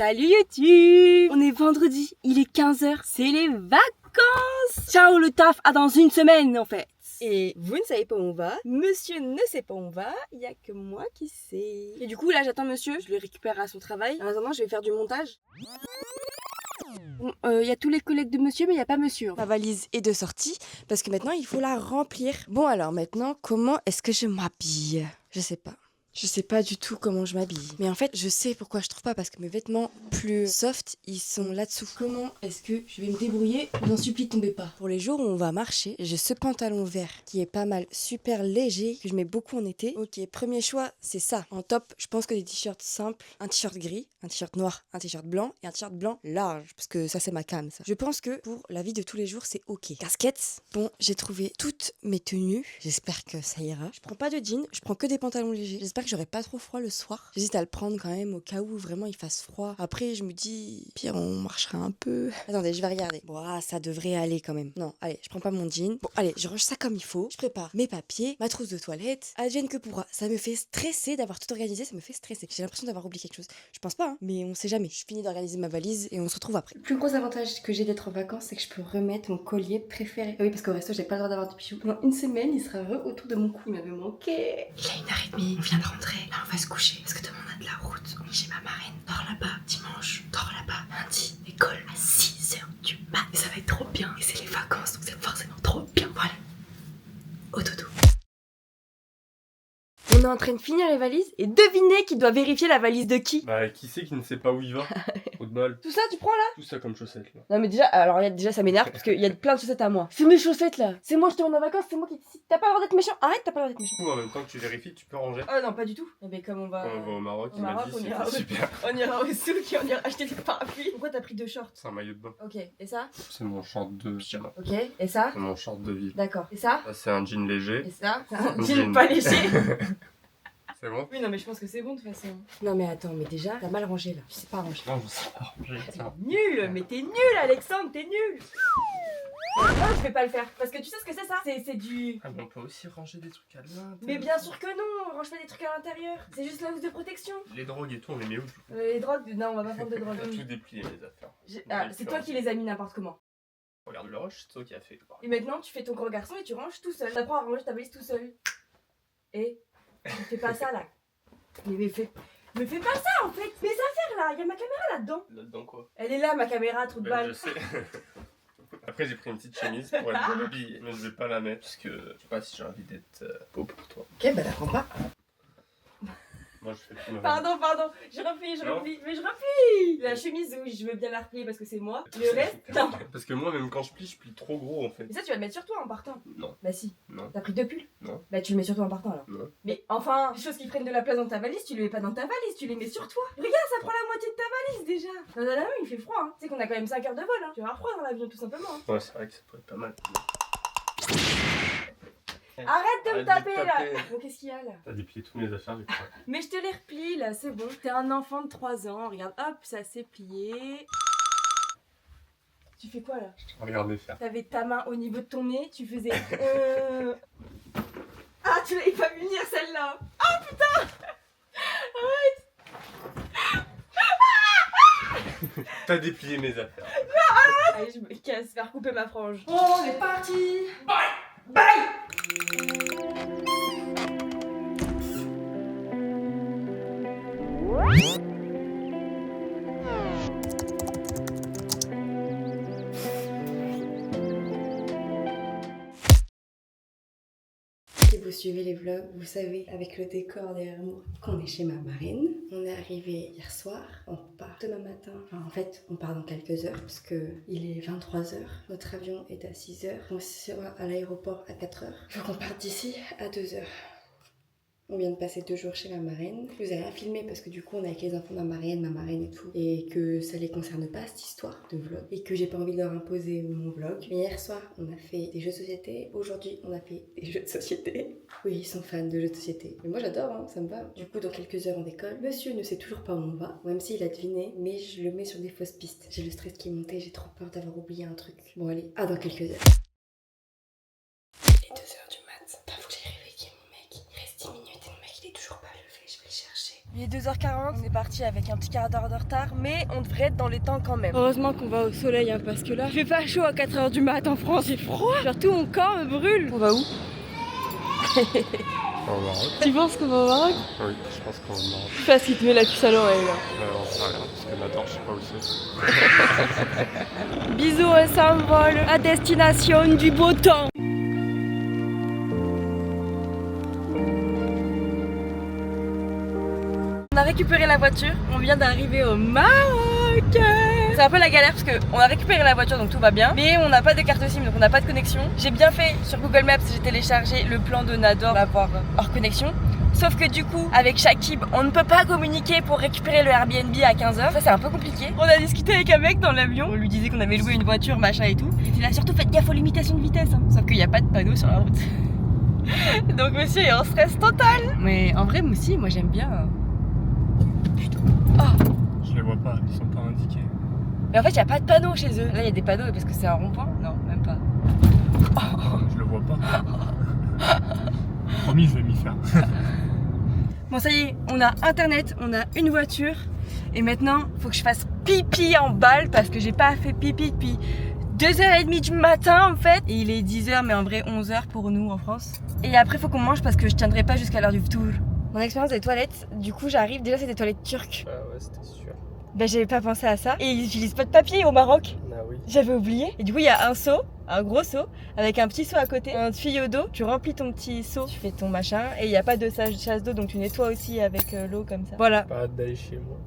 Salut YouTube! On est vendredi, il est 15h, c'est les vacances! Ciao le taf, à dans une semaine en fait! Et vous ne savez pas où on va, monsieur ne sait pas où on va, il n'y a que moi qui sais. Et du coup là j'attends monsieur, je le récupère à son travail. En attendant je vais faire du montage. Bon, y a tous les collègues de monsieur mais il n'y a pas monsieur. Ma valise est de sortie parce que maintenant il faut la remplir. Bon alors maintenant comment est-ce que je m'habille? Je sais pas. Je sais pas du tout comment je m'habille. Mais en fait, je sais pourquoi je trouve pas, parce que mes vêtements plus soft, ils sont là-dessous. Comment est-ce que je vais me débrouiller? Je vous en supplie, tombez pas. Pour les jours où on va marcher, j'ai ce pantalon vert qui est pas mal, super léger, que je mets beaucoup en été. Ok, premier choix, c'est ça. En top, je pense que des t-shirts simples, un t-shirt gris, un t-shirt noir, un t-shirt blanc et un t-shirt blanc large, parce que ça c'est ma cam, ça. Je pense que pour la vie de tous les jours, c'est ok. Casquette. Bon, j'ai trouvé toutes mes tenues. J'espère que ça ira. Je prends pas de jean, je prends que des pantalons légers. J'espère que j'aurai pas trop froid le soir. J'hésite à le prendre quand même au cas où vraiment il fasse froid. Après, je me dis, pire, on marchera un peu. Attendez, je vais regarder. Bon, ça devrait aller quand même. Non, allez, je prends pas mon jean. Bon, allez, je range ça comme il faut. Je prépare mes papiers, ma trousse de toilette. Advienne que pourra. Ça me fait stresser d'avoir tout organisé. Ça me fait stresser. J'ai l'impression d'avoir oublié quelque chose. Je pense pas, hein, mais on sait jamais. Je finis d'organiser ma valise et on se retrouve après. Le plus gros avantage que j'ai d'être en vacances, c'est que je peux remettre mon collier préféré. Ah oui, parce qu'au resto, j'ai pas le droit d'avoir de bijoux. Pendant une semaine, il sera autour de mon cou. Il m'avait manqué. Il y a 1h30, on vient de rentrer. Là, on va se coucher parce que demain on a de la route. On est chez ma marraine. Dors là-bas. Dimanche, dors là-bas. Lundi, école à 6h du mat. Et ça va être trop bien. Et c'est les vacances, donc c'est forcément trop bien. Voilà. Au dodo. On est en train de finir les valises et devinez qui doit vérifier la valise de qui? Bah, qui c'est qui ne sait pas où il va? Au de balle. Tout ça, tu prends là? Tout ça comme chaussettes là. Non mais déjà, alors déjà ça m'énerve parce qu'il y a plein de chaussettes à moi. C'est mes chaussettes là. C'est moi je te rends en vacances, c'est moi qui décide. T'as pas le droit d'être méchant. Arrête, t'as pas le droit d'être méchant. Du coup, en même temps que tu vérifies, tu peux ranger. Oh non, pas du tout. Mais comme on va... Quand on va au Maroc, au il m'a Maroc, dit on ira c'était super. On ira au souk et on ira acheter des parapluies. Pourquoi t'as pris 2 shorts? C'est un maillot de bain. Ok, et ça? C'est mon short de pyjama. Ok, et ça? C'est mon short de vie. D'accord. Et ça? Ça, c'est un jean léger. Et ça? C'est un Un jean jean. pas léger. C'est bon? Oui, non, mais je pense que c'est bon de toute façon. Non, mais attends, mais déjà, t'as mal rangé là. Tu sais pas ranger. Non, je sais pas ranger. Tiens. Nul, mais t'es nul, Alexandre, t'es nul. Non, je vais pas le faire. Parce que tu sais ce que c'est ça? C'est du... Ah, mais on peut aussi ranger des trucs à l'intérieur. Mais bien sûr que non, on range pas des trucs à l'intérieur. C'est juste la housse de protection. Les drogues et tout, on les met où du coup? Les drogues, non, on va pas prendre de On a drogue. tout déplié les affaires. Ah, c'est toi qui les as mis n'importe comment. Regarde le rush, c'est toi qui as fait. Et maintenant, tu fais ton gros garçon et tu ranges tout seul. T'apprends à ranger ta valise tout seul. Et tu fais pas ça là. Mais fais pas ça en fait. Mes affaires là, y a ma caméra là-dedans. Là-dedans quoi? Elle est là, ma caméra, trou de Ben, balle. je sais. Après, j'ai pris une petite chemise pour être bien habillée, mais je vais pas la mettre parce que je sais pas si j'ai envie d'être beau pour toi. Ok, bah la prends pas. Moi, je fais plus ma Pardon, je replie, mais je replie. La chemise, oui, je veux bien la replier parce que c'est moi. Le reste, non. Parce que moi, même quand je plie trop gros en fait. Mais ça, tu vas le mettre sur toi en partant. Non. Bah si. Non. T'as pris 2 pulls? Non. Bah tu le mets sur toi en partant alors. Non. Mais enfin, les choses qui prennent de la place dans ta valise, tu les mets pas dans ta valise, tu les mets sur toi. Regarde, ça prend la moitié de ta valise déjà. Non, non, non, il fait froid. Hein. Tu sais qu'on a quand même 5 heures de vol. Hein. Tu vas avoir froid dans l'avion tout simplement. Hein. Ouais, c'est vrai que ça pourrait être pas mal. Arrête de me taper là. taper. Bon, qu'est-ce qu'il y a là? T'as déplié toutes mes affaires, j'ai crois. Mais je te les replie là, c'est bon. T'es un enfant de 3 ans, regarde, hop, ça s'est plié. Tu fais quoi là? Regardez faire. T'avais ta main au niveau de ton nez, tu faisais Ah, tu l'avais pas vu venir celle-là. Ah putain. T'as déplié mes affaires. Allez, je me casse, faire couper ma frange. On est parti. Bye. Si vous suivez les vlogs, vous savez avec le décor derrière moi qu'on est chez ma marraine. On est arrivé hier soir, on part demain matin. Enfin en fait on part dans quelques heures parce que il est 23h. Notre avion est à 6h. On sera à l'aéroport à 4h. Il faut qu'on parte d'ici à 2h. On vient de passer 2 jours chez ma marraine. Je vous ai rien filmé parce que du coup on est avec les enfants de ma marraine et tout. Et que ça les concerne pas cette histoire de vlog. Et que j'ai pas envie de leur imposer mon vlog. Mais hier soir on a fait des jeux de société. Aujourd'hui on a fait des jeux de société. Oui ils sont fans de jeux de société. Mais moi j'adore hein, ça me va. Du coup dans quelques heures on décolle. Monsieur ne sait toujours pas où on va. Même s'il a deviné. Mais je le mets sur des fausses pistes. J'ai le stress qui est monté. J'ai trop peur d'avoir oublié un truc. Bon allez, à dans quelques heures. Il est 2h du mat. Pas faut que j'aille réveiller mon mec. Il reste 10 minutes et mon mec il est toujours pas levé. Je vais le chercher. Il est 2h40, on est parti avec un petit quart d'heure de retard, mais on devrait être dans les temps quand même. Heureusement qu'on va au soleil, hein, parce que là, il fait pas chaud à 4h du mat en France, c'est froid. Genre tout mon corps me brûle. On va où? Au Maroc. Tu penses qu'on va au Maroc? Oui, je pense qu'on va au Maroc. Fais ce qui te met la puce à l'oreille là. On sait rien, parce que Nador, je sais pas où c'est. Bisous, on s'envole à destination du beau temps. On a récupéré la voiture, on vient d'arriver au Maroc. C'est un peu la galère parce qu'on a récupéré la voiture donc tout va bien, mais on n'a pas de carte SIM donc on n'a pas de connexion. J'ai bien fait sur Google Maps, j'ai téléchargé le plan de Nador pour l'avoir hors connexion. Sauf que du coup, avec Shakib, on ne peut pas communiquer pour récupérer le Airbnb à 15h. Ça, c'est un peu compliqué. On a discuté avec un mec dans l'avion. On lui disait qu'on avait loué une voiture, machin et tout. Il a surtout fait gaffe aux limitations de vitesse. Hein. Sauf qu'il n'y a pas de panneau sur la route. Donc monsieur est en stress total. Mais en vrai, Moussi, moi j'aime bien. Putain. Oh. Je les vois pas, ils sont pas indiqués. Mais en fait, il n'y a pas de panneau chez eux. Là, il y a des panneaux parce que c'est un rond-point. Non, même pas. Oh. Je le vois pas. Promis, je vais m'y faire. Bon, ça y est, on a internet, on a une voiture. Et maintenant, faut que je fasse pipi en balle parce que j'ai pas fait pipi depuis 2h30 du matin en fait. Et il est 10h, mais en vrai 11h pour nous en France. Et après, faut qu'on mange parce que je tiendrai pas jusqu'à l'heure du tour. Mon expérience des toilettes, du coup, j'arrive. Déjà, c'est des toilettes turques. Ah ouais, c'était sûr. Ben, j'avais pas pensé à ça. Et ils utilisent pas de papier au Maroc. Ah oui. J'avais oublié. Et du coup, il y a un seau, un gros seau, avec un petit seau à côté, un tuyau d'eau. Tu remplis ton petit seau, tu fais ton machin. Et il n'y a pas de chasse d'eau, donc tu nettoies aussi avec l'eau comme ça. Voilà. Pas hâte d'aller chez moi.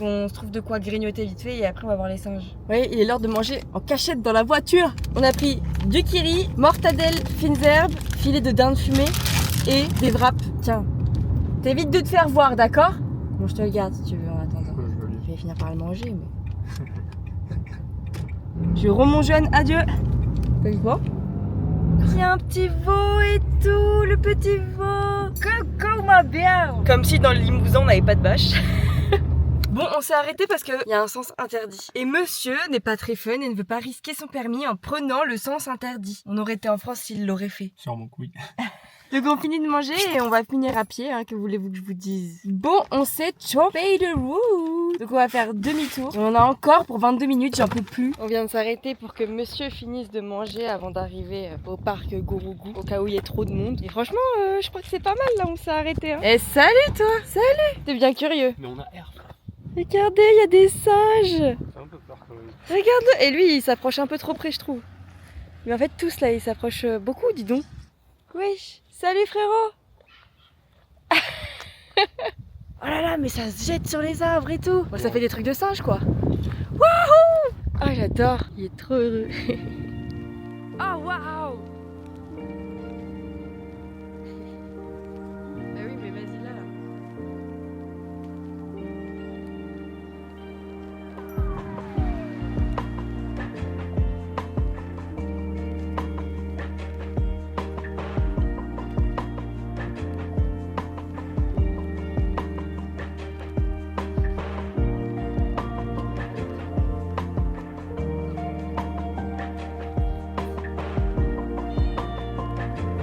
On se trouve de quoi grignoter vite fait et après on va voir les singes. Oui, il est l'heure de manger en cachette dans la voiture. On a pris du kiri, mortadelle, fines herbes, filet de dinde fumée et des wraps. Tiens, t'évites de te faire voir, d'accord? Bon, je te le garde si tu veux en attendant. Je vais finir par le manger, mais... Je rends mon jeune, adieu. T'as vu quoi? Il y a un petit veau et tout, le petit veau. Coucou ma bien. Comme si dans le Limousin on n'avait pas de bâche. Bon, on s'est arrêté parce qu'il y a un sens interdit. Et monsieur n'est pas très fun et ne veut pas risquer son permis en prenant le sens interdit. On aurait été en France s'il l'aurait fait. Sûrement que oui. Donc on finit de manger et on va finir à pied, hein, que voulez-vous que je vous dise. Bon, on s'est chopé de route. Donc on va faire demi-tour. Et on a encore pour 22 minutes, j'en peux plus. On vient de s'arrêter pour que monsieur finisse de manger avant d'arriver au parc Gourougou, au cas où il y ait trop de monde. Et franchement, je crois que c'est pas mal là où on s'est arrêté. Hein. Et salut toi. Salut. T'es bien curieux. Mais on a air. Regardez, il y a des singes. C'est un peu peur quand même. Regarde. Et lui, il s'approche un peu trop près, je trouve. Mais en fait, tous là, ils s'approchent beaucoup, dis donc. Wesh. Salut frérot. Oh là là, mais ça se jette sur les arbres et tout. Bon, ça fait des trucs de singe quoi. Wouhou. Ah j'adore, il est trop heureux. Oh waouh. Bah oui, mais vas-y là.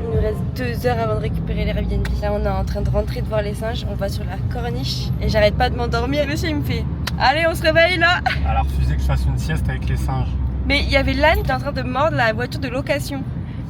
Il nous reste 2 heures avant de récupérer l'Airbnb. Là on est en train de rentrer de voir les singes, on va sur la corniche et j'arrête pas de m'endormir. Monsieur il me fait allez on se réveille là. Elle a refusé que je fasse une sieste avec les singes. Mais il y avait l'âne qui était en train de mordre la voiture de location.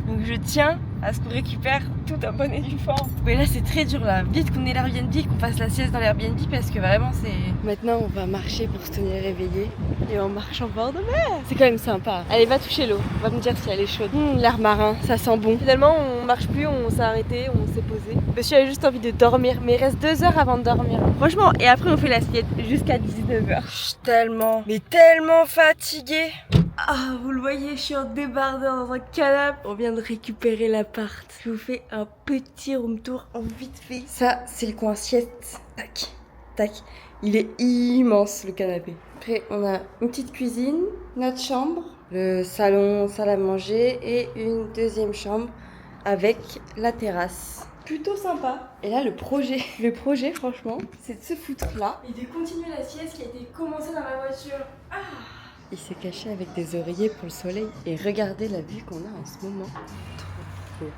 Donc je tiens à ce qu'on récupère tout un bon et due forme. Mais là c'est très dur là, vite qu'on ait l'Airbnb, qu'on fasse la sieste dans l'Airbnb parce que vraiment c'est... Maintenant on va marcher pour se tenir réveillé et on marche en bord de mer. C'est quand même sympa. Allez va toucher l'eau, va me dire si elle est chaude. L'air marin, ça sent bon. Finalement on marche plus, on s'est arrêté, on s'est posé. Monsieur a juste envie de dormir, mais il reste 2 heures avant de dormir. Franchement, et après on fait la sieste jusqu'à 19h. Je suis tellement, mais tellement fatiguée. Ah, vous le voyez, je suis en débardeur dans un canapé. On vient de récupérer l'appart. Je vous fais un petit room tour en vite fait. Ça, c'est le coin sieste. Tac, tac. Il est immense, le canapé. Après, on a une petite cuisine, notre chambre, le salon, salle à manger et une deuxième chambre avec la terrasse. Plutôt sympa. Et là, le projet, franchement, c'est de se foutre là et de continuer la sieste qui a été commencée dans la voiture. Ah! Il s'est caché avec des oreillers pour le soleil. Et regardez la vue qu'on a en ce moment. Trop beau.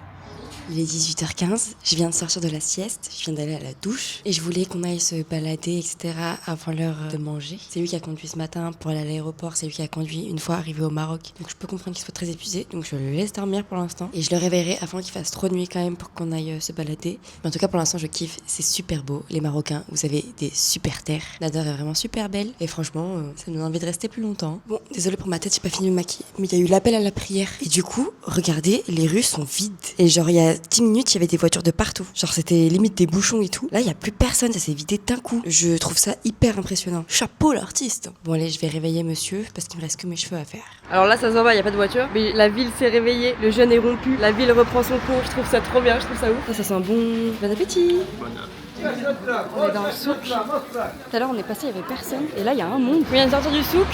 Il est 18h15, je viens de sortir de la sieste, je viens d'aller à la douche et je voulais qu'on aille se balader, etc. avant l'heure de manger. C'est lui qui a conduit ce matin pour aller à l'aéroport, c'est lui qui a conduit une fois arrivé au Maroc. Donc je peux comprendre qu'il soit très épuisé, donc je le laisse dormir pour l'instant et je le réveillerai avant qu'il fasse trop de nuit quand même pour qu'on aille se balader. Mais en tout cas pour l'instant je kiffe, c'est super beau. Les Marocains, vous avez des super terres. La terre est vraiment super belle et franchement ça me donne envie de rester plus longtemps. Bon, désolé pour ma tête, j'ai pas fini de me maquiller, mais il y a eu l'appel à la prière et du coup, regardez, les rues sont vides. Et genre il y a 10 minutes, il y avait des voitures de partout. Genre c'était limite des bouchons et tout. Là, il y a plus personne, ça s'est vidé d'un coup. Je trouve ça hyper impressionnant. Chapeau l'artiste. Bon allez, je vais réveiller monsieur parce qu'il me reste que mes cheveux à faire. Alors là, ça se voit, il y a pas de voiture, mais la ville s'est réveillée, le jeûne est rompu, la ville reprend son cours. Je trouve ça trop bien, je trouve ça ouf. Ça sent bon appétit. On est dans le souk. Tout à l'heure on est passé, il y avait personne. Et là il y a un monde. On vient de sortir du souk.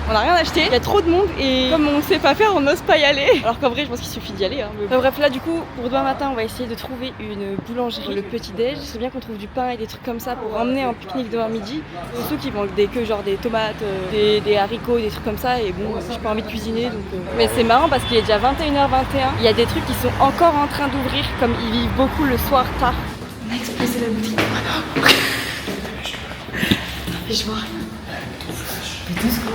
On n'a rien acheté, il y a trop de monde et comme on sait pas faire, on n'ose pas y aller. Alors qu'en vrai, je pense qu'il suffit d'y aller. Mais bref, là du coup, pour demain matin, on va essayer de trouver une boulangerie. Le petit-déj, c'est bien qu'on trouve du pain et des trucs comme ça pour emmener en pique-nique demain midi. Surtout qu'ils vendent que genre des tomates, des haricots, des trucs comme ça. Et bon, j'ai pas envie de cuisiner donc. Mais c'est marrant parce qu'il est déjà 21h21. Il y a des trucs qui sont encore en train d'ouvrir, comme ils vivent beaucoup le soir tard. On a explosé la boutique. Et je vois rien. Mais 2 secondes.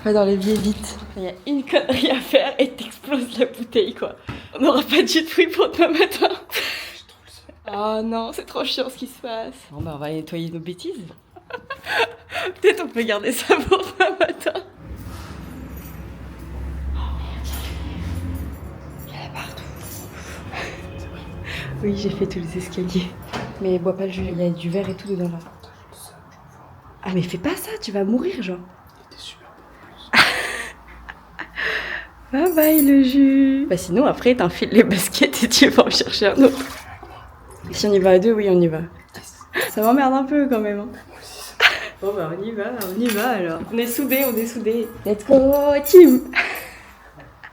Va dans les vieilles vite. Il y a une connerie à faire et t'exploses la bouteille quoi. On n'aura pas du tout fruit pour demain matin. Oh non, c'est trop chiant ce qui se passe. Bon bah on va nettoyer nos bêtises. Peut-être on peut garder ça pour demain matin. Oui, j'ai fait tous les escaliers. Mais bois pas le jus, il y a du verre et tout dedans là. Ah mais fais pas ça, tu vas mourir genre. Il était super bon. Bye bye le jus. Bah sinon après t'enfiles les baskets et tu vas en chercher un autre. Si on y va à 2, oui on y va. Ça m'emmerde un peu quand même. Hein. Bon bah on y va alors. On est soudés. Let's go team.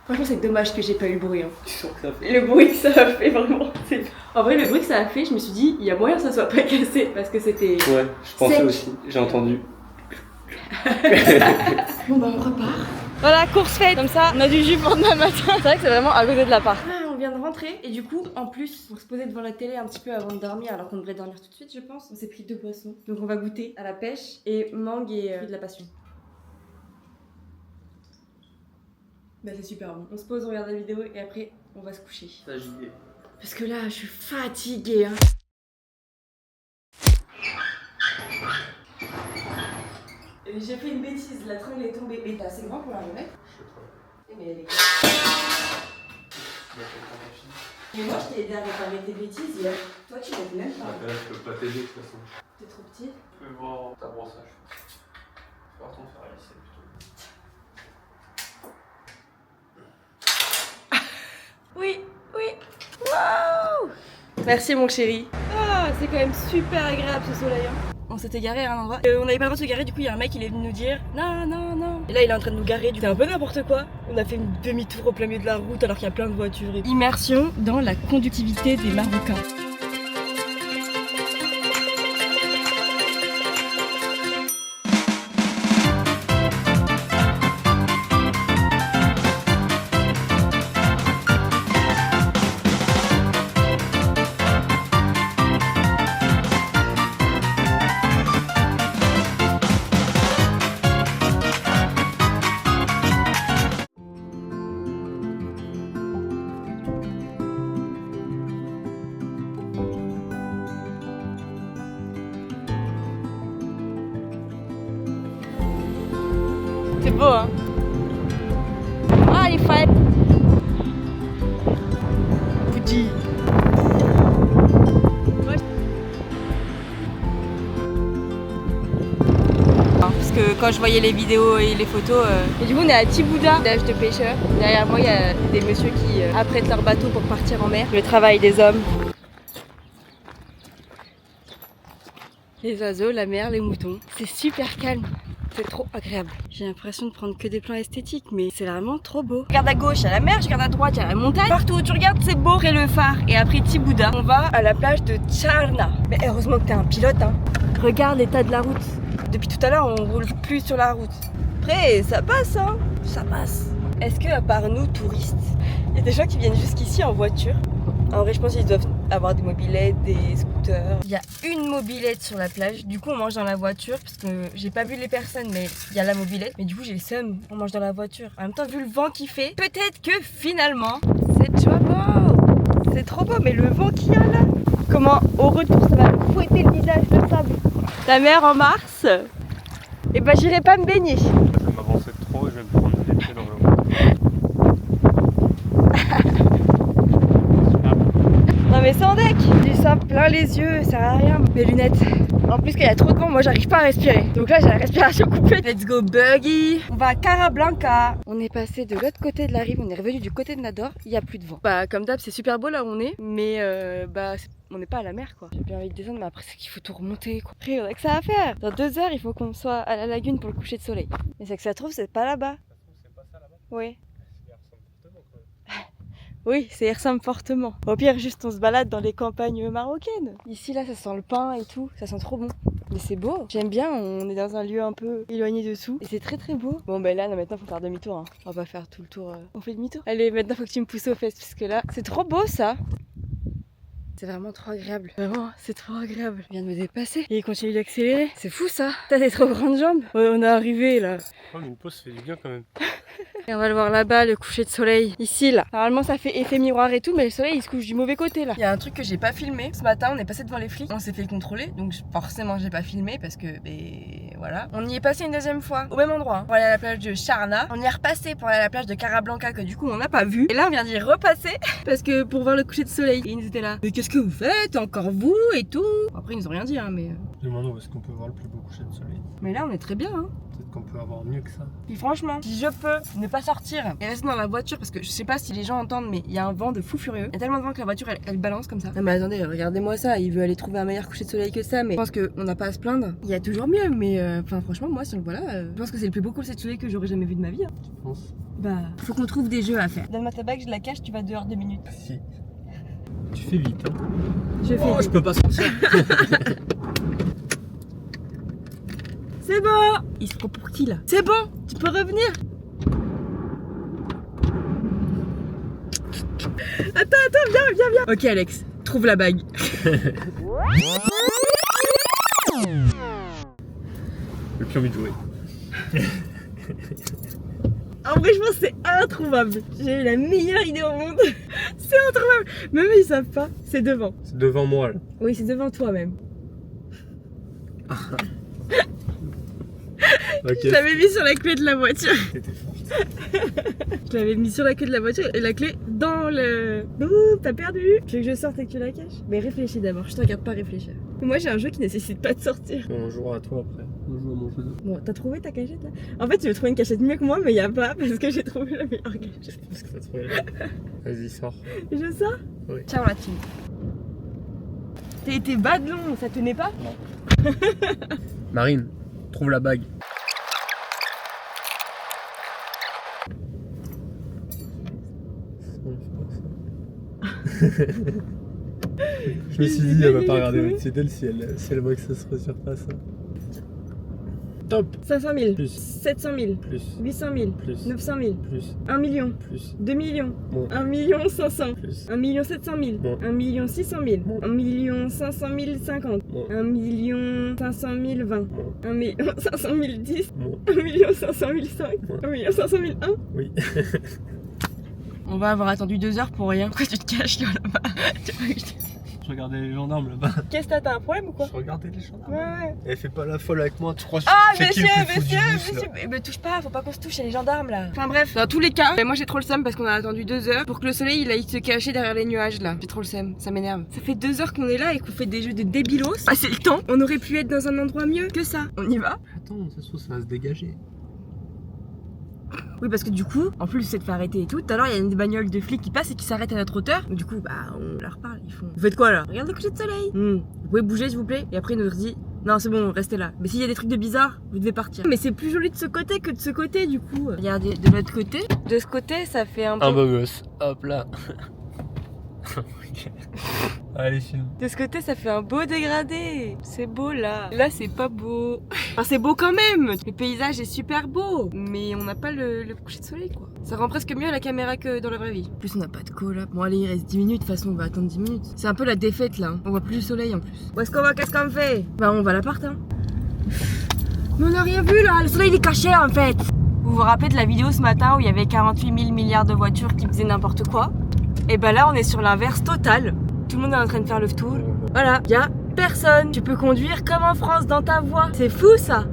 Franchement, c'est dommage que j'ai pas eu le bruit. Hein. Tu sens que ça fait. Le bruit que ça a fait, vraiment. En vrai, le bruit que ça a fait, je me suis dit, il y a moyen que ça soit pas cassé parce que c'était. Ouais, je pensais sec. aussi, j'ai entendu. Bon, bah, on repart. Voilà, course faite. Comme ça, on a du jus pour demain matin. C'est vrai que c'est vraiment à côté de l'appart. Ah, on vient de rentrer et du coup, en plus, pour se poser devant la télé un petit peu avant de dormir, alors qu'on devrait dormir tout de suite, je pense, on s'est pris 2 boissons. Donc, on va goûter à la pêche et mangue et fruit de la passion. Bah c'est super bon. On se pose, on regarde la vidéo et après on va se coucher. Ça j'y vais. Parce que là je suis fatiguée hein. J'ai fait une bêtise, la tringle est tombée. Mais t'es assez grand pour la remettre? Je sais pas. Mais elle est mais moi je t'ai aidé à réparer tes bêtises hier. Toi tu m'aides même pas. Là je peux pas t'aider de toute façon. T'es trop petit. Tu peux voir ta brossage. Par contre faire la lissette plutôt. Oui. Waouh! Merci mon chéri. Ah, c'est quand même super agréable ce soleil. Hein. On s'était garé à un endroit. On n'avait pas le droit de se garer, du coup il y a un mec il est venu nous dire non. Et là il est en train de nous garer, c'est un peu n'importe quoi. On a fait une demi-tour au plein milieu de la route alors qu'il y a plein de voitures. Immersion dans la conductivité des Marocains. C'est beau hein. Ah les fêtes. Bougie. Parce que quand je voyais les vidéos et les photos Et du coup on est à Tibouda, village de pêcheurs. Derrière moi il y a des messieurs qui apprêtent leur bateau pour partir en mer. Le travail des hommes. Les oiseaux, la mer, les moutons. C'est super calme. C'est trop agréable. J'ai l'impression de prendre que des plans esthétiques, mais c'est vraiment trop beau. Je regarde à gauche, il y a la mer, je regarde à droite, il y a la montagne. Partout où tu regardes, c'est beau. Après le phare et après Tibouda, on va à la plage de Tcharna. Mais heureusement que t'es un pilote, hein. Regarde l'état de la route. depuis tout à l'heure, on roule plus sur la route. Après, ça passe, hein. Ça passe. Est-ce que, à part nous, touristes, il y a des gens qui viennent jusqu'ici en voiture? En vrai, je pense qu'ils doivent avoir des mobylettes, des scooters. Il y a une mobylette sur la plage. Du coup, on mange dans la voiture parce que j'ai pas vu les personnes, mais il y a la mobylette. Mais du coup, j'ai le seum. On mange dans la voiture. En même temps, vu le vent qu'il fait, peut-être que finalement, c'est trop beau. C'est trop beau, mais le vent qu'il y a là. Comment au retour, ça va me fouetter le visage de sable. La mer en mars. Et bah, j'irai pas me baigner. Je vais m'avancer trop et je vais me prendre des pieds dans l'eau. Non mais sans deck, du sable plein les yeux, ça sert à rien. Mes lunettes. En plus quand il y a trop de vent, moi j'arrive pas à respirer. Donc là j'ai la respiration coupée. Let's go buggy. On va à Carablanca. On est passé de l'autre côté de la rive, on est revenu du côté de Nador, il y a plus de vent. Bah comme d'hab c'est super beau là où on est, mais on n'est pas à la mer quoi. J'ai bien envie de descendre mais après c'est qu'il faut tout remonter quoi. Après il y aurait que ça à faire. Dans 2 heures il faut qu'on soit à la lagune pour le coucher de soleil. Mais c'est que ça se trouve c'est pas là-bas. C'est pas ça là-bas? Oui. Ça ressemble fortement quand même. Oui, ça y ressemble fortement. Au pire, juste on se balade dans les campagnes marocaines. Ici, là, ça sent le pain et tout. Ça sent trop bon. Mais c'est beau. J'aime bien, on est dans un lieu un peu éloigné de tout. Et c'est très très beau. Bon, ben là, non, maintenant, faut faire demi-tour. Hein. On va pas faire tout le tour. On fait demi-tour. Allez, maintenant, faut que tu me pousses aux fesses. Parce que là, c'est trop beau, ça. C'est vraiment trop agréable. Vraiment, c'est trop agréable. Je viens de me dépasser. Et il continue d'accélérer. C'est fou, ça. T'as des trop grandes jambes. Ouais, on est arrivé, là. Oh, mais une pause fait du bien quand même. Et on va le voir là-bas, le coucher de soleil. Ici, là. Normalement, ça fait effet miroir et tout, mais le soleil, il se couche du mauvais côté, là. Il y a un truc que j'ai pas filmé. Ce matin, on est passé devant les flics. On s'est fait contrôler. Donc, forcément, j'ai pas filmé parce que, voilà. On y est passé une deuxième fois, au même endroit, hein, pour aller à la plage de Charna. On y est repassé pour aller à la plage de Carablanca, que du coup, on n'a pas vu. Et là, on vient d'y repasser parce que pour voir le coucher de soleil. Et ils étaient là. Mais qu'est-ce que vous faites? Encore vous et tout. Après, ils nous ont rien dit, hein, mais. Demandons où est-ce qu'on peut voir le plus beau coucher de soleil. Mais là, on est très bien, hein. Peut-être qu'on peut avoir mieux que ça. Puis franchement, si je peux ne pas sortir et rester dans la voiture, parce que je sais pas si les gens entendent, mais il y a un vent de fou furieux. Il y a tellement de vent que la voiture elle balance comme ça. Non mais attendez, regardez-moi ça, il veut aller trouver un meilleur coucher de soleil que ça, mais je pense qu'on n'a pas à se plaindre. Il y a toujours mieux, mais enfin franchement, moi si on le voit là, je pense que c'est le plus beau coucher de soleil que j'aurais jamais vu de ma vie. Hein. Tu penses? Bah, faut qu'on trouve des jeux à faire. Donne-moi ta bague, je la cache, tu vas dehors 2 minutes. Si. Tu fais vite, hein. Je fais vite. Je peux pas sortir. C'est bon. Il se prend pour qui là? C'est bon, tu peux revenir. Attends, viens. Ok Alex, trouve la bague. J'ai plus envie de jouer. En vrai, je pense que c'est introuvable. J'ai eu la meilleure idée au monde. C'est introuvable. Même ils savent pas. C'est devant. C'est devant moi là. Oui, c'est devant toi même. Ok. Je l'avais mis sur la clé de la voiture. C'était forte. Je l'avais mis sur la clé de la voiture et la clé dans le... Ouh, t'as perdu. Tu veux que je sorte et que tu la caches? Mais réfléchis d'abord, je te regarde pas réfléchir. Moi j'ai un jeu qui nécessite pas de sortir. On jouera à toi après. On joue à mon jeu. Bon, t'as trouvé ta cachette là? En fait tu veux trouver une cachette mieux que moi mais y a pas parce que j'ai trouvé la meilleure cachette. Parce que t'as trouvé. Vas-y, sors. Je sors? Oui. Ciao la team. T'as été badlon, ça tenait pas? Non. Marine, trouve la bague. Je me suis dit, elle va pas regarder au-dessus d'elle si elle voit que ça se resurface. Top. 500 000, Plus. 700 000, Plus. 800 000, Plus. 900 000, Plus. 1 million, Plus. 2 millions, Moins. 1 million 500, Plus. 1 million 700 000, Moins. 1 million 600 000, Moins. 1 million 500 000 50, Moins. 1 million 500 000 20, Moins. 1 million 500 000 10, Moins. 1 million 500 000 5, Moins. 1 million 500 000 1. Oui. On va avoir attendu 2 heures pour rien. Pourquoi tu te caches là-bas? Je regardais les gendarmes là-bas. Qu'est-ce que t'as un problème ou quoi? Je regardais les gendarmes. Ouais. Elle fait pas la folle avec moi, tu crois que Ah c'est qui le plus fou du bus, monsieur, là me touche pas, faut pas qu'on se touche, il y a les gendarmes là. Enfin bref, dans tous les cas, moi j'ai trop le seum parce qu'on a attendu 2 heures pour que le soleil il aille se cacher derrière les nuages là. J'ai trop le seum, ça m'énerve. Ça fait 2 heures qu'on est là et qu'on fait des jeux de débilos. Ah c'est le temps, on aurait pu être dans un endroit mieux que ça. On y va? Attends, ça se trouve, ça va se dégager. Oui parce que du coup, en plus c'est de faire arrêter et tout, tout à l'heure il y a une bagnole de flics qui passe et qui s'arrête à notre hauteur. Du coup bah on leur parle, ils font... Vous faites quoi là? Regardez le coucher de soleil. Vous pouvez bouger s'il vous plaît? Et après ils nous dit... Non c'est bon, restez là. Mais s'il y a des trucs de bizarre, vous devez partir. Mais c'est plus joli de ce côté que de ce côté du coup. Regardez de l'autre côté. De ce côté ça fait un peu... Un beau gosse, hop là. Allez, filme. De ce côté, ça fait un beau dégradé. C'est beau là. Là, c'est pas beau. Enfin, c'est beau quand même. Le paysage est super beau. Mais on n'a pas le coucher de soleil, quoi. Ça rend presque mieux à la caméra que dans la vraie vie. En plus, on n'a pas de call. Bon, allez, il reste 10 minutes. De toute façon, on va attendre 10 minutes. C'est un peu la défaite là. On voit plus le soleil en plus. Où est-ce qu'on va? Qu'est-ce qu'on fait? Bah, on va à l'appart, hein. Mais on n'a rien vu là. Le soleil il est caché en fait. Vous vous rappelez de la vidéo ce matin où il y avait 48 000 milliards de voitures qui faisaient n'importe quoi? Et bah là, on est sur l'inverse total. Tout le monde est en train de faire le tour. Voilà, y a personne. Tu peux conduire comme en France dans ta voie. C'est fou ça.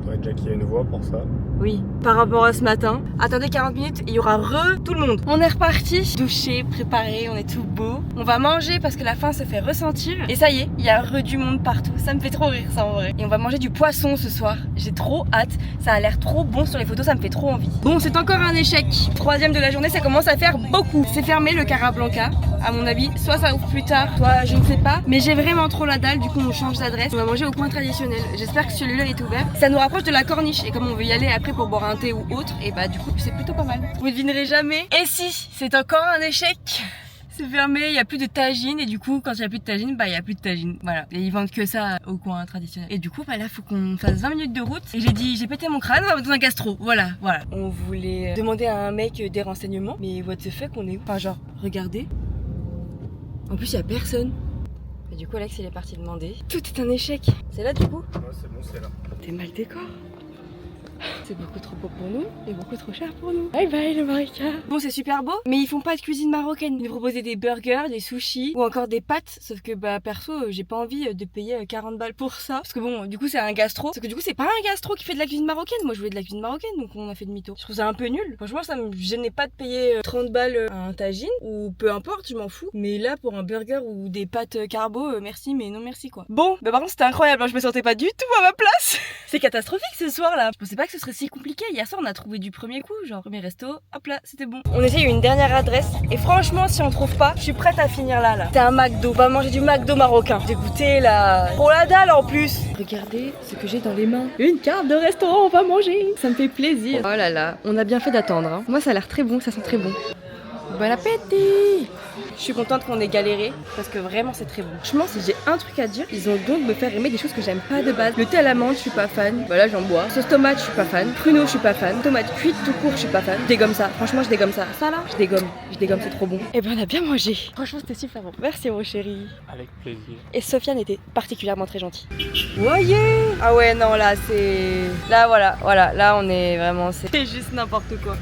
Faudrait déjà qu'il y ait une voie pour ça. Oui, par rapport à ce matin. Attendez 40 minutes, il y aura tout le monde. On est reparti, douché, préparé, on est tout beau. On va manger parce que la faim se fait ressentir. Et ça y est, il y a du monde partout. Ça me fait trop rire ça en vrai. Et on va manger du poisson ce soir. J'ai trop hâte. Ça a l'air trop bon sur les photos, ça me fait trop envie. Bon, c'est encore un échec. Troisième de la journée, ça commence à faire beaucoup. C'est fermé le Carablanca. À mon avis, soit ça ouvre plus tard, soit je ne sais pas. Mais j'ai vraiment trop la dalle, du coup on change d'adresse. On va manger au coin traditionnel. J'espère que celui-là est ouvert. Ça nous rapproche de la corniche. Et comme on veut y aller après pour boire un thé ou autre, et bah du coup c'est plutôt pas mal. Vous devinerez jamais. Et si, c'est encore un échec. C'est fermé, il n'y a plus de tagine et du coup quand il n'y a plus de tagine, bah il n'y a plus de tagine. Voilà. Et ils vendent que ça au coin traditionnel. Et du coup bah là faut qu'on fasse 20 minutes de route. Et j'ai pété mon crâne, on va dans un gastro. Voilà. On voulait demander à un mec des renseignements. Mais what the fuck, on est où? Enfin genre, regardez. En plus il n'y a personne. Et du coup Alex il est parti demander. Tout est un échec. C'est là du coup? Ouais, c'est bon, c'est là. T'es mal décor. C'est beaucoup trop beau pour nous et beaucoup trop cher pour nous. Bye bye le Marika. Bon, c'est super beau, mais ils font pas de cuisine marocaine. Ils nous proposaient des burgers, des sushis ou encore des pâtes. Sauf que bah perso, j'ai pas envie de payer 40 balles pour ça. Parce que bon, du coup c'est un gastro. Sauf que du coup c'est pas un gastro qui fait de la cuisine marocaine. Moi je voulais de la cuisine marocaine, donc on a fait demi-tour. Je trouve ça un peu nul. Franchement ça me gênait pas de payer 30 balles un tagine ou peu importe, je m'en fous. Mais là pour un burger ou des pâtes carbo, merci mais non merci quoi. Bon, bah par contre c'était incroyable, hein. Je me sentais pas du tout à ma place. C'est catastrophique ce soir là. Je pensais pas que ce serait si compliqué. Hier soir on a trouvé du premier coup, genre premier resto, hop là, c'était bon. On essaye une dernière adresse et franchement si on trouve pas, je suis prête à finir là. C'est un McDo, on va manger du McDo marocain. J'ai goûté la... Trop la dalle en plus. Regardez ce que j'ai dans les mains. Une carte de restaurant, on va manger. Ça me fait plaisir. Oh là là, on a bien fait d'attendre. Hein. Moi ça a l'air très bon, ça sent très bon. Bon appétit! Je suis contente qu'on ait galéré parce que vraiment c'est très bon. Franchement, si j'ai un truc à dire, ils ont donc me faire aimer des choses que j'aime pas de base. Le thé à l'amande, je suis pas fan. Voilà, j'en bois. Sauce tomate, je suis pas fan. Pruneau, je suis pas fan. Tomate cuite tout court, je suis pas fan. Je dégomme ça. Franchement, je dégomme ça. Ça là, je dégomme, c'est trop bon. Et ben on a bien mangé. Franchement, c'était super bon. Merci mon chéri. Avec plaisir. Et Sofiane était particulièrement très gentille. Voyez! Ah ouais, non, là c'est... Là voilà, là on est vraiment... C'est juste n'importe quoi.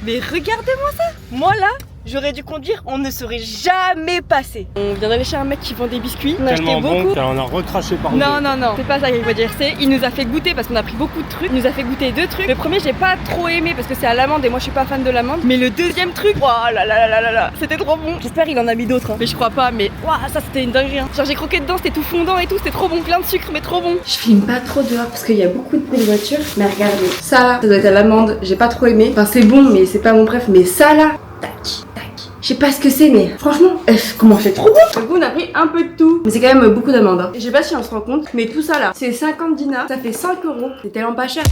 Mais regardez-moi ça! Moi là, j'aurais dû conduire, on ne serait jamais passé. On vient d'aller chez un mec qui vend des biscuits. On a acheté beaucoup. Bon, on a recraché par Non, c'est pas ça qu'il faut dire. Il nous a fait goûter parce qu'on a pris beaucoup de trucs. Il nous a fait goûter 2 trucs. Le premier, j'ai pas trop aimé parce que c'est à l'amande et moi je suis pas fan de l'amande. Mais le deuxième truc, oh là là, c'était trop bon. J'espère qu'il en a mis d'autres. Hein. Mais je crois pas. Mais ça c'était une dinguerie. Hein. Genre j'ai croqué dedans, c'était tout fondant et tout. C'était trop bon, plein de sucre, mais trop bon. Je filme pas trop dehors parce qu'il y a beaucoup de bruit de voiture. Mais regardez, ça doit être à l'amande. J'ai pas trop aimé. Enfin, c'est bon, mais c'est pas mon préf. Mais ça là, tac. Je sais pas ce que c'est, mais franchement, comment c'est trop bon. Du coup, on a pris un peu de tout. Mais c'est quand même beaucoup d'amandes. Hein. Je sais pas si on se rend compte, mais tout ça là, c'est 50 dinars. Ça fait 5 €. C'est tellement pas cher.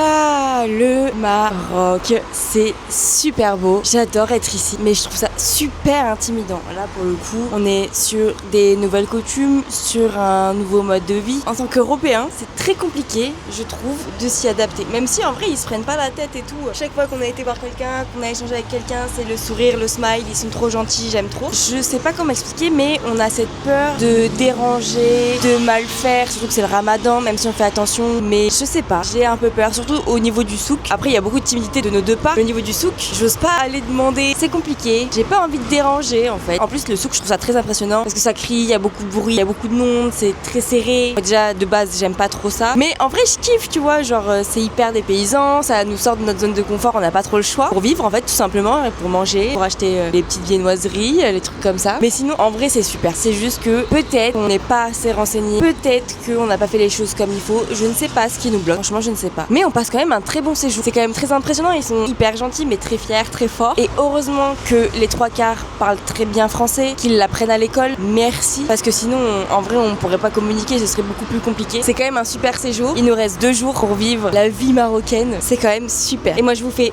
Ah, le Maroc, c'est super beau. J'adore être ici, mais je trouve ça super intimidant. Là, pour le coup, on est sur des nouvelles coutumes, sur un nouveau mode de vie. En tant qu'Européens, c'est très compliqué, je trouve, de s'y adapter. Même si, en vrai, ils se prennent pas la tête et tout. Chaque fois qu'on a été voir quelqu'un, qu'on a échangé avec quelqu'un, c'est le sourire, le smile, ils sont trop gentils, j'aime trop. Je sais pas comment expliquer, mais on a cette peur de déranger, de mal faire, surtout que c'est le ramadan, même si on fait attention. Mais je sais pas, j'ai un peu peur, surtout au niveau du souk. Après, il y a beaucoup de timidité de nos deux parts. Au niveau du souk, j'ose pas aller demander. C'est compliqué. J'ai pas envie de déranger, en fait. En plus, le souk, je trouve ça très impressionnant parce que ça crie, il y a beaucoup de bruit, il y a beaucoup de monde, c'est très serré. Déjà, de base, j'aime pas trop ça. Mais en vrai, je kiffe, tu vois. Genre, c'est hyper dépaysant. Ça nous sort de notre zone de confort. On n'a pas trop le choix pour vivre, en fait, tout simplement, pour manger, pour acheter les petites viennoiseries, les trucs comme ça. Mais sinon, en vrai, c'est super. C'est juste que peut-être on n'est pas assez renseigné. Peut-être qu'on n'a pas fait les choses comme il faut. Je ne sais pas ce qui nous bloque. Franchement, je ne sais pas. Mais on passe quand même un très bon séjour. C'est quand même très impressionnant. Ils sont hyper gentils, mais très fiers, très forts. Et heureusement que les 3/4 parlent très bien français, qu'ils l'apprennent à l'école. Merci, parce que sinon, en vrai, on pourrait pas communiquer, ce serait beaucoup plus compliqué. C'est quand même un super séjour. Il nous reste 2 jours pour vivre la vie marocaine. C'est quand même super. Et moi, je vous fais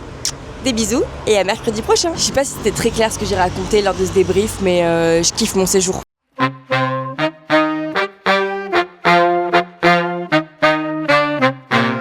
des bisous et à mercredi prochain. Je sais pas si c'était très clair ce que j'ai raconté lors de ce débrief, mais je kiffe mon séjour.